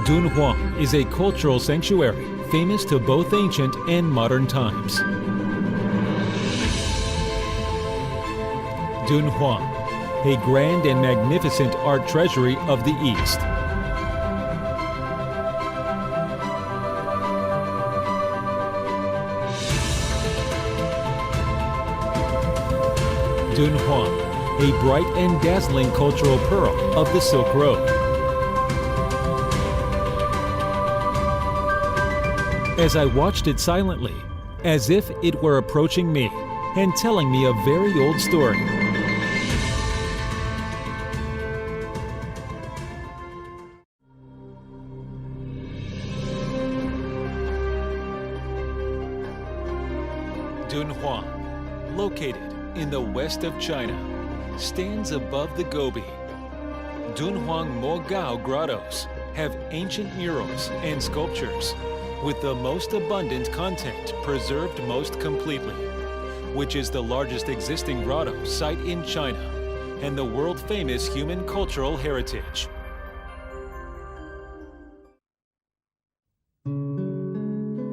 Dunhuang is a cultural sanctuary famous to both ancient and modern times. Dunhuang, a grand and magnificent art treasury of the East. Dunhuang, a bright and dazzling cultural pearl of the Silk Road. As I watched it silently, as if it were approaching me and telling me a very old story. Dunhuang, located in the west of China, stands above the Gobi. Dunhuang Mogao grottos have ancient murals and sculptures with the most abundant content preserved most completely, which is the largest existing grotto site in China and the world-famous human cultural heritage.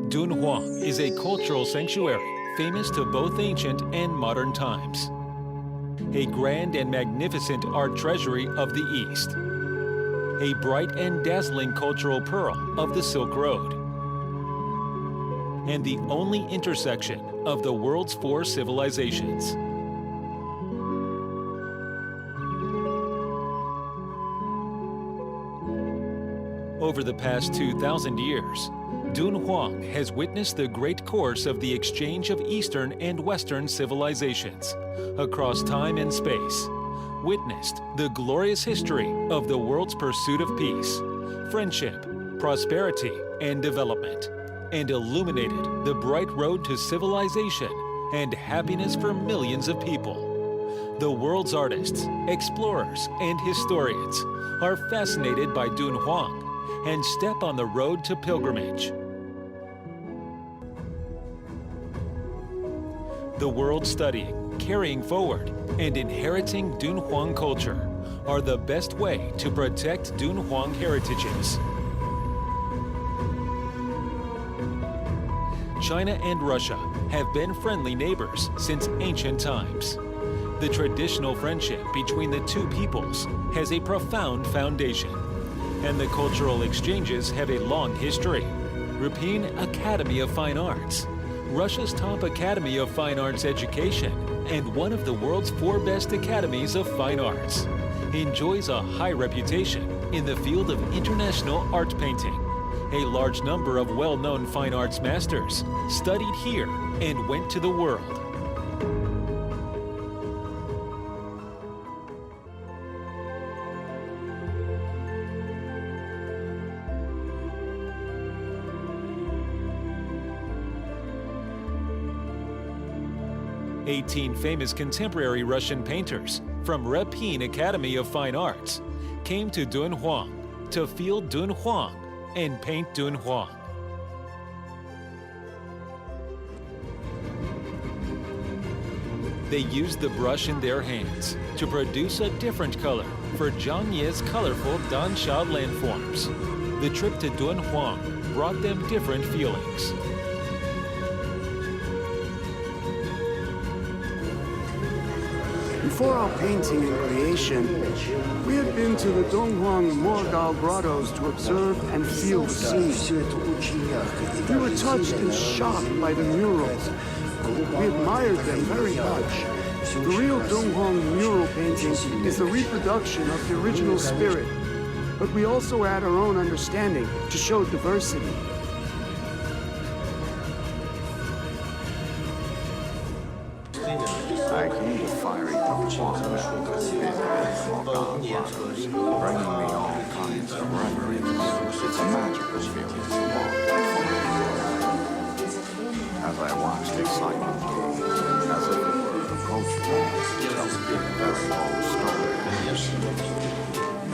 Dunhuang is a cultural sanctuary famous to both ancient and modern times. A grand and magnificent art treasury of the East. A bright and dazzling cultural pearl of the Silk Road. And the only intersection of the world's 4 civilizations. Over the past 2,000 years, Dunhuang has witnessed the great course of the exchange of Eastern and Western civilizations across time and space, witnessed the glorious history of the world's pursuit of peace, friendship, prosperity, and development, and illuminated the bright road to civilization and happiness for millions of people. The world's artists, explorers, and historians are fascinated by Dunhuang and step on the road to pilgrimage. The world studying, carrying forward, and inheriting Dunhuang culture are the best way to protect Dunhuang heritages. China and Russia have been friendly neighbors since ancient times. The traditional friendship between the two peoples has a profound foundation, and the cultural exchanges have a long history. European Academy of Fine Arts, Russia's top Academy of Fine Arts education, and one of the world's 4 best academies of fine arts, enjoys a high reputation in the field of international art painting. A large number of well-known fine arts masters studied here and went to the world. "18 famous contemporary Russian painters from Repin Academy of Fine Arts came to Dunhuang to feel Dunhuang and paint Dunhuang. They used the brush in their hands to produce a different color for Zhang Ye's colorful Dansha landforms. The trip to Dunhuang brought them different feelings. Before our painting and creation, we had been to the Dunhuang Mogao grottos to observe and feel the scene. We were touched and shocked by the murals. We admired them very much. The real Dunhuang mural painting is the reproduction of the original spirit, but we also add our own understanding to show diversity. I came to fiery Dunhuang, bringing me all kinds of reverence. It's a magical feeling. As I watched excitement gain, as if it were approaching, it must be a very long story.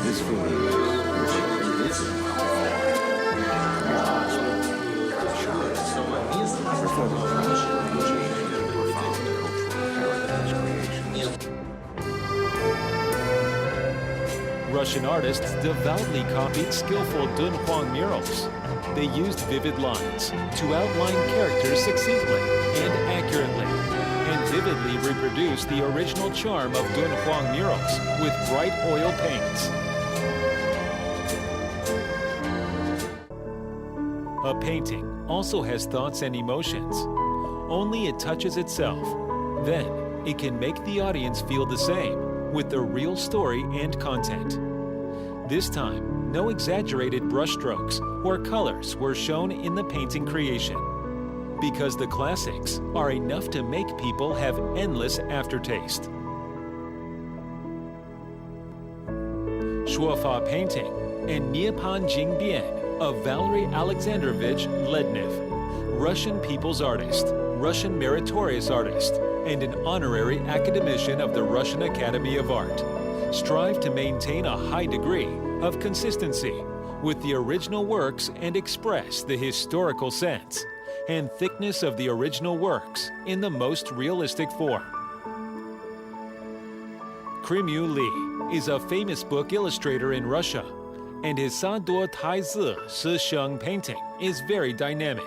This feeling is I prefer the Russian artists devoutly copied skillful Dunhuang murals. They used vivid lines to outline characters succinctly and accurately, and vividly reproduce the original charm of Dunhuang murals with bright oil paints. A painting also has thoughts and emotions. Only it touches itself. Then, it can make the audience feel the same with the real story and content. This time, no exaggerated brushstrokes or colors were shown in the painting creation, because the classics are enough to make people have endless aftertaste. Shuofa painting and Nippon Jingbian of Valery Alexandrovich Lednev, Russian people's artist, Russian meritorious artist, and an honorary academician of the Russian Academy of Art, strive to maintain a high degree of consistency with the original works and express the historical sense and thickness of the original works in the most realistic form. Krymyu Li is a famous book illustrator in Russia, and his Saduo Taizi Shisheng painting is very dynamic.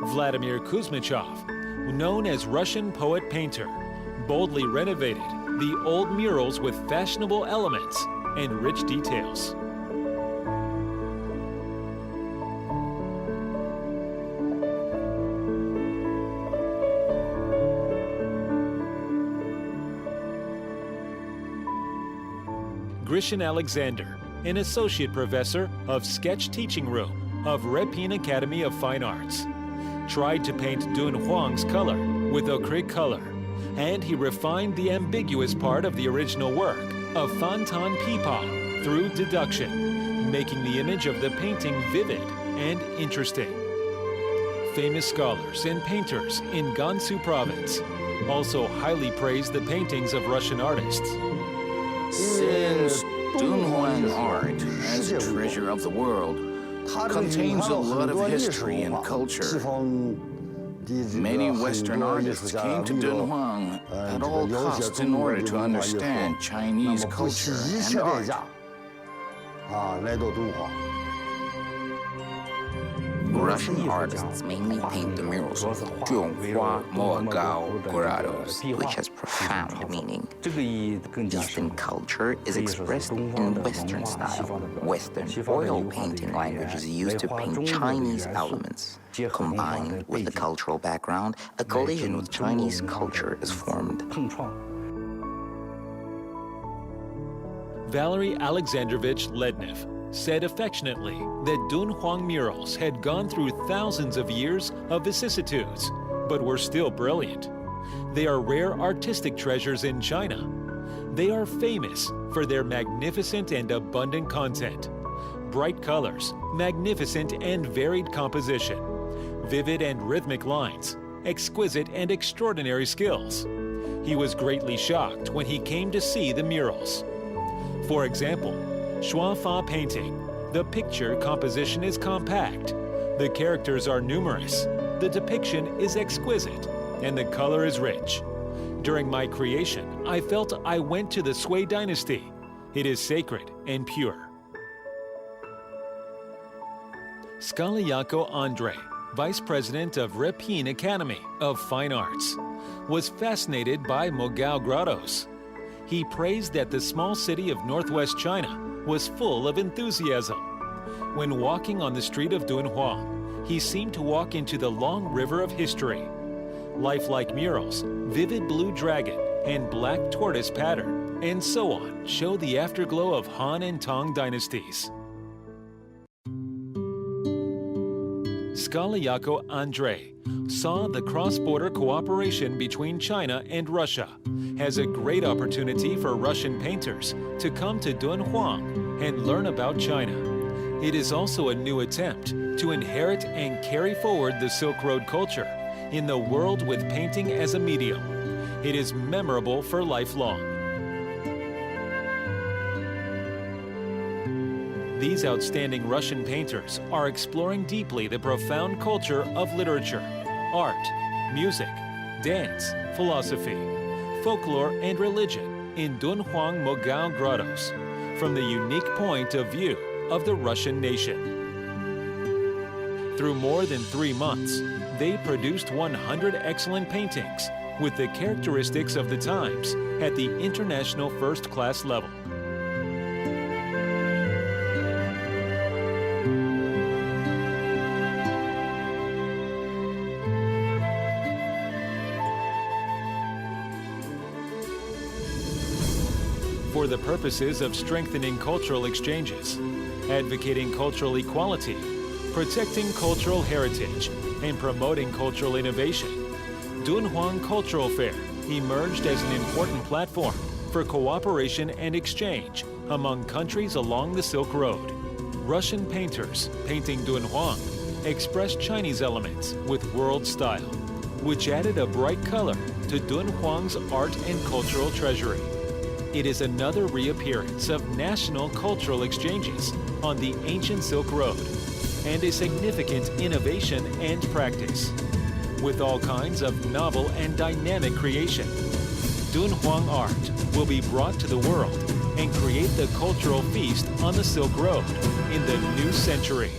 Vladimir Kuzmichov, known as Russian poet-painter, boldly renovated the old murals with fashionable elements and rich details. Grishin Alexander, an associate professor of sketch teaching room of Repin Academy of Fine Arts, tried to paint Dunhuang's color with acrylic color, and he refined the ambiguous part of the original work of Fantan Pipa through deduction, making the image of the painting vivid and interesting. Famous scholars and painters in Gansu province also highly praised the paintings of Russian artists. Since Dunhuang art, as a treasure of the world, contains a lot of history and culture, many Western artists came to Dunhuang at all costs in order to understand Chinese culture and art. Russian artists mainly paint the murals of Dunhuang Mogao grottos, which has profound meaning. Eastern culture is expressed in Western style. Western oil painting language is used to paint Chinese elements. Combined with the cultural background, a collision with Chinese culture is formed. Valery Alexandrovich Lednev said affectionately that Dunhuang murals had gone through thousands of years of vicissitudes, but were still brilliant. They are rare artistic treasures in China. They are famous for their magnificent and abundant content, bright colors, magnificent and varied composition, vivid and rhythmic lines, exquisite and extraordinary skills. He was greatly shocked when he came to see the murals. For example, Shuofa painting. The picture composition is compact. The characters are numerous. The depiction is exquisite, and the color is rich. During my creation, I felt I went to the Sui dynasty. It is sacred and pure. Skaliako Andrei, vice president of Repin Academy of Fine Arts, was fascinated by Mogao grottos. He praised that the small city of northwest China was full of enthusiasm. When walking on the street of Dunhuang, he seemed to walk into the long river of history. Lifelike murals, vivid blue dragon, and black tortoise pattern, and so on, show the afterglow of Han and Tang dynasties. Skaliako Andrei saw the cross-border cooperation between China and Russia as a great opportunity for Russian painters to come to Dunhuang and learn about China. It is also a new attempt to inherit and carry forward the Silk Road culture in the world with painting as a medium. It is memorable for lifelong. These outstanding Russian painters are exploring deeply the profound culture of literature, art, music, dance, philosophy, folklore, and religion in Dunhuang Mogao grottos from the unique point of view of the Russian nation. Through more than 3 months, they produced 100 excellent paintings with the characteristics of the times at the international first-class level. For the purposes of strengthening cultural exchanges, advocating cultural equality, protecting cultural heritage, and promoting cultural innovation, Dunhuang Cultural Fair emerged as an important platform for cooperation and exchange among countries along the Silk Road. Russian painters painting Dunhuang expressed Chinese elements with world style, which added a bright color to Dunhuang's art and cultural treasury. It is another reappearance of national cultural exchanges on the ancient Silk Road and a significant innovation and practice. With all kinds of novel and dynamic creation, Dunhuang art will be brought to the world and create the cultural feast on the Silk Road in the new century.